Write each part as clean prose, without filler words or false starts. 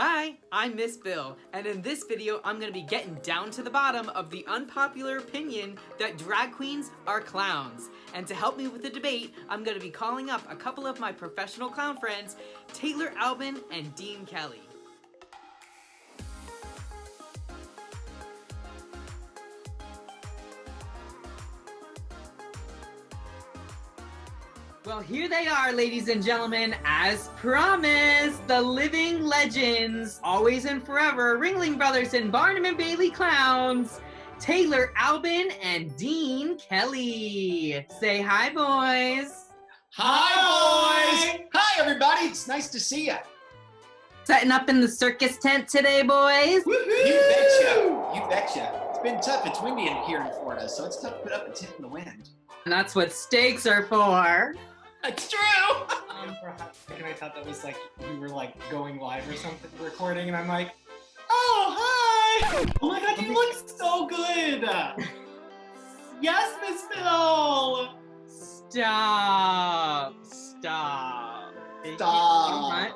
Hi, I'm Miss Bill, and in this video I'm going to be getting down to the bottom of the unpopular opinion that drag queens are clowns. And to help me with the debate, I'm going to be calling up a couple of my professional clown friends, Taylor, Albin, and Dean Kelley. Well, here they are, ladies and gentlemen, as promised, the living legends, always and forever, Ringling Brothers and Barnum and Bailey clowns, Taylor, Albin, and Dean Kelley. Say hi, boys. Hi, boys. Hi, everybody. It's nice to see you. Setting up in the circus tent today, boys. Woo-hoo! You betcha. You betcha. It's been tough. It's windy in here in Florida, so it's tough to put up a tent in the wind. And that's what stakes are for. It's true. For a hot second, I thought that was like we were like going live or something, recording, and I'm like, oh hi! Oh my god, you look so good. Yes, Miss Bill. Stop. Stop. Thank you so much.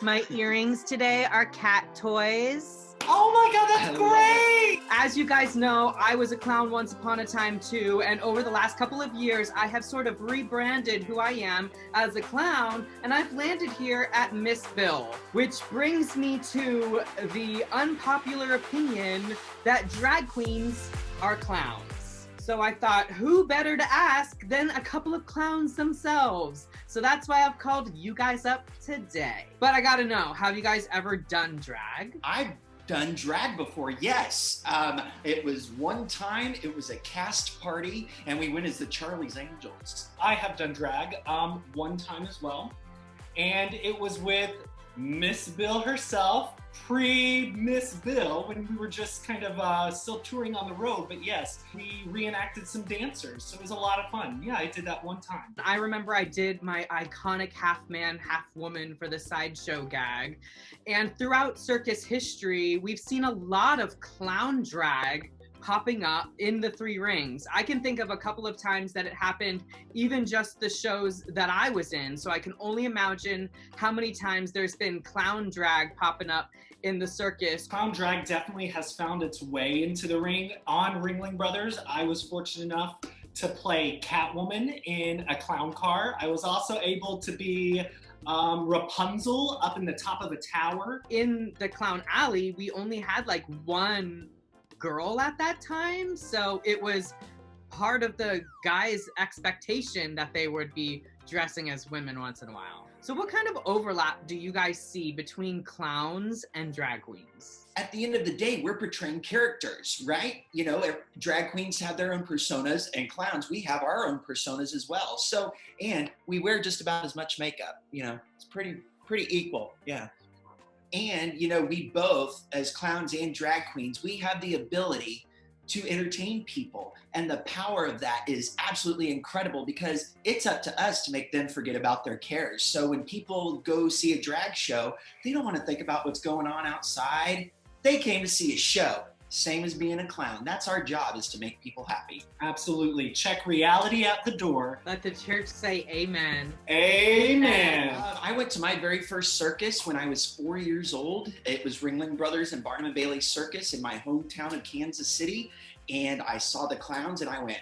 My earrings today are cat toys. Oh my god, that's great! As you guys know, I was a clown once upon a time too, and over the last couple of years, I have sort of rebranded who I am as a clown, and I've landed here at Miss Bill, which brings me to the unpopular opinion that drag queens are clowns. So I thought, who better to ask than a couple of clowns themselves? So that's why I've called you guys up today. But I gotta know, have you guys ever done drag? I've done drag before, yes. It was one time, it was a cast party, and we went as the Charlie's Angels. I have done drag one time as well, and it was with Miss Bill herself, pre-Miss Bill, when we were just kind of still touring on the road. But yes, we reenacted some dancers, so it was a lot of fun. Yeah, I did that one time. I remember I did my iconic half man, half woman for the sideshow gag. And throughout circus history, we've seen a lot of clown drag popping up in the three rings. I can think of a couple of times that it happened, even just the shows that I was in. So I can only imagine how many times there's been clown drag popping up in the circus. Clown drag definitely has found its way into the ring on Ringling Brothers. I was fortunate enough to play Catwoman in a clown car. I was also able to be Rapunzel up in the top of a tower. In the clown alley, we only had like one girl at that time, so it was part of the guys' expectation that they would be dressing as women once in a while. So what kind of overlap do you guys see between clowns and drag queens? At the end of the day, we're portraying characters, right? You know, drag queens have their own personas, and clowns, we have our own personas as well. So, and we wear just about as much makeup, you know, it's pretty equal, yeah. And, you know, we both, as clowns and drag queens, we have the ability to entertain people. And the power of that is absolutely incredible because it's up to us to make them forget about their cares. So when people go see a drag show, they don't want to think about what's going on outside. They came to see a show. Same as being a clown. That's our job, is to make people happy. Absolutely. Check reality at the door. Let the church say amen. Amen. I went to my very first circus when I was 4 years old. It was Ringling Brothers and Barnum and Bailey Circus in my hometown of Kansas City. And I saw the clowns and I went,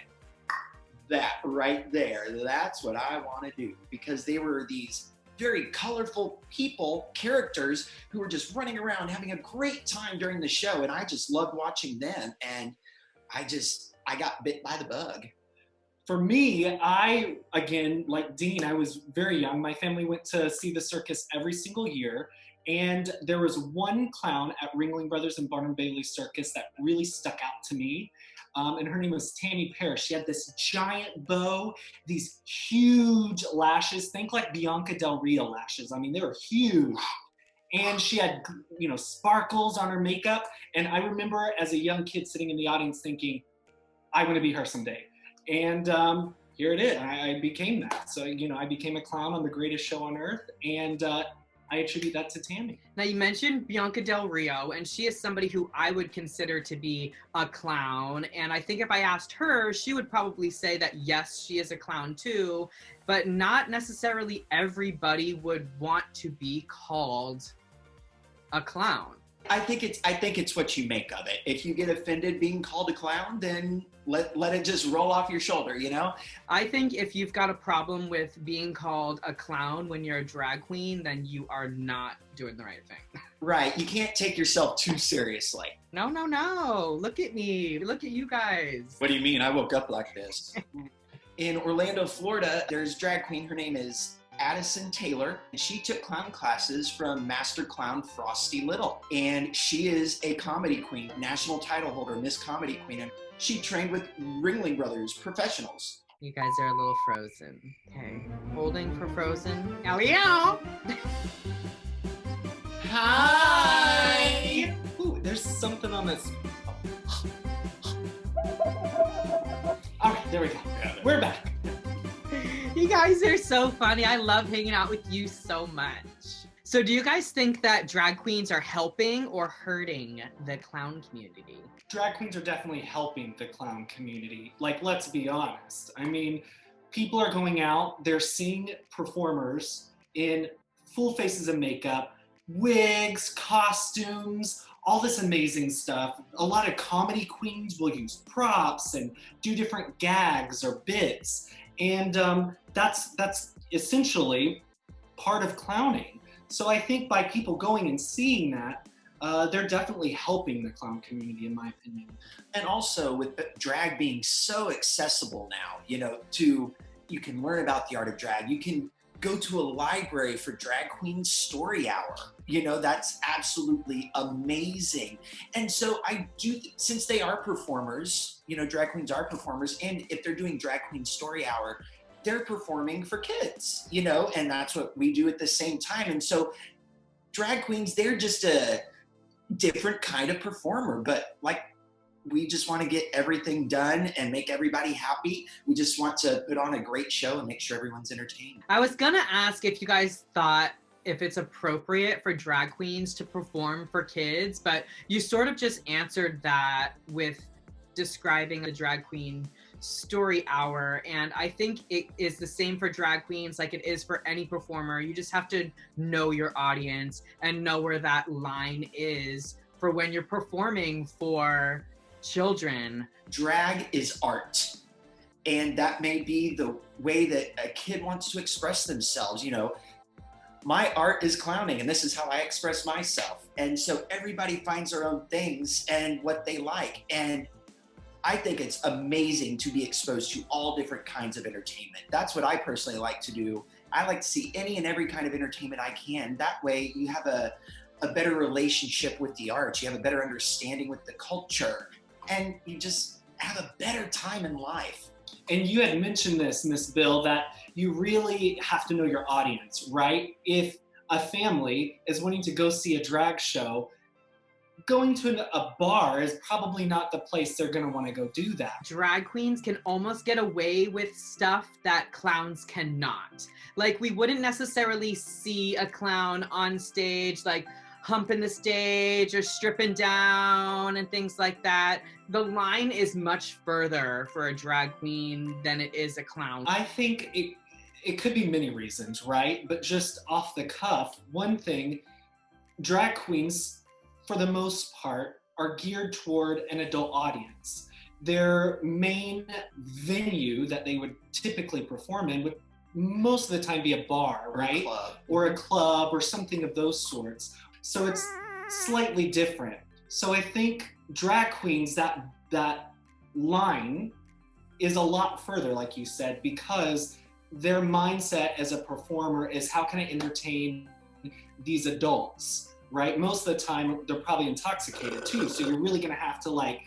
that right there, that's what I want to do. Because they were these very colorful people, characters who were just running around having a great time during the show. And I just loved watching them. And I got bit by the bug. For me, again, like Dean, I was very young. My family went to see the circus every single year. And there was one clown at Ringling Brothers and Barnum Bailey Circus that really stuck out to me. And her name was Tammy Parrish. She had this giant bow, these huge lashes. Think like Bianca Del Rio lashes. I mean, they were huge. And she had, you know, sparkles on her makeup. And I remember as a young kid sitting in the audience thinking, I want to be her someday. And here it is. I became that. So, you know, I became a clown on the greatest show on earth. And I attribute that to Tammy. Now you mentioned Bianca Del Rio, and she is somebody who I would consider to be a clown. And I think if I asked her, she would probably say that yes, she is a clown too, but not necessarily everybody would want to be called a clown. I think it's what you make of it. If you get offended being called a clown, then let it just roll off your shoulder, you know? I think if you've got a problem with being called a clown when you're a drag queen, then you are not doing the right thing. Right. You can't take yourself too seriously. No. Look at me. Look at you guys. What do you mean? I woke up like this. In Orlando, Florida, there's a drag queen. Her name is Addison Taylor. She took clown classes from Master Clown Frosty Little. And she is a comedy queen, national title holder, Miss Comedy Queen. And she trained with Ringling Brothers professionals. You guys are a little frozen. Okay. Holding for frozen. Elio! Hi! Ooh, there's something on this. All right, there we go. We're back. You guys are so funny. I love hanging out with you so much. So do you guys think that drag queens are helping or hurting the clown community? Drag queens are definitely helping the clown community. Like, let's be honest. I mean, people are going out, they're seeing performers in full faces of makeup, wigs, costumes, all this amazing stuff. A lot of comedy queens will use props and do different gags or bits. And that's essentially part of clowning. So I think by people going and seeing that, they're definitely helping the clown community, in my opinion. And also with drag being so accessible now, you can learn about the art of drag. You can go to a library for Drag Queen Story Hour. That's absolutely amazing. And so since they are performers, drag queens are performers, and if they're doing Drag Queen Story Hour, they're performing for kids, and that's what we do at the same time. And so drag queens, they're just a different kind of performer, but we just want to get everything done and make everybody happy. We just want to put on a great show and make sure everyone's entertained. I was gonna ask if you guys thought if it's appropriate for drag queens to perform for kids, but you sort of just answered that with describing the Drag Queen Story Hour. And I think it is the same for drag queens like it is for any performer. You just have to know your audience and know where that line is for when you're performing for children. Drag is art, and that may be the way that a kid wants to express themselves. My art is clowning, and this is how I express myself. And so everybody finds their own things and what they like. And I think it's amazing to be exposed to all different kinds of entertainment. That's what I personally like to do. I like to see any and every kind of entertainment I can. That way you have a better relationship with the arts. You have a better understanding with the culture, and you just have a better time in life. And you had mentioned this, Miss Bill, that you really have to know your audience, right? If a family is wanting to go see a drag show, going to a bar is probably not the place they're gonna wanna go do that. Drag queens can almost get away with stuff that clowns cannot. Like, we wouldn't necessarily see a clown on stage, humping the stage or stripping down and things like that. The line is much further for a drag queen than it is a clown. I think it could be many reasons, right? But just off the cuff, one thing, drag queens, for the most part, are geared toward an adult audience. Their main venue that they would typically perform in would most of the time be a bar, right? Or a club or something of those sorts. So it's slightly different. So I think drag queens, that line is a lot further, like you said, because their mindset as a performer is, how can I entertain these adults, right? Most of the time they're probably intoxicated too. So you're really gonna have to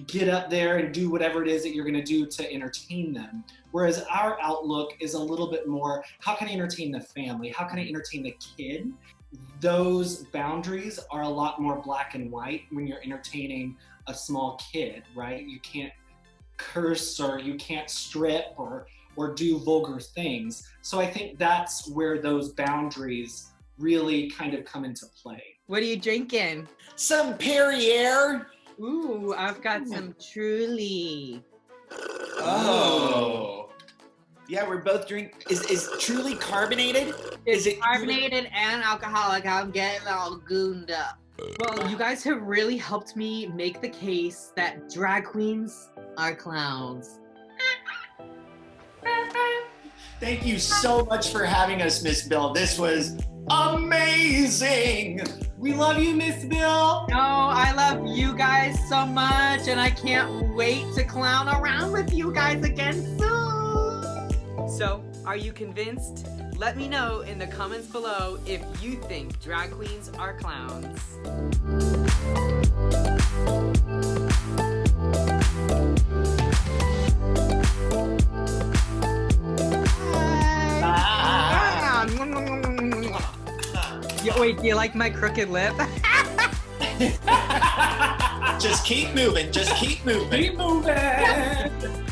get up there and do whatever it is that you're gonna do to entertain them. Whereas our outlook is a little bit more, how can I entertain the family? How can I entertain the kid? Those boundaries are a lot more black and white when you're entertaining a small kid, right? You can't curse or you can't strip or do vulgar things. So I think that's where those boundaries really kind of come into play. What are you drinking? Some Perrier. Ooh, I've got some Truly. Oh. Yeah, we're both is Truly carbonated? It's carbonated and alcoholic. I'm getting all gooned up. Well, you guys have really helped me make the case that drag queens are clowns. Thank you so much for having us, Miss Bill. This was amazing. We love you, Miss Bill. Oh, I love you guys so much, and I can't wait to clown around with you guys again soon. So, are you convinced? Let me know in the comments below if you think drag queens are clowns. Wait, do you like my crooked lip? Just keep moving. Just keep moving. Keep moving.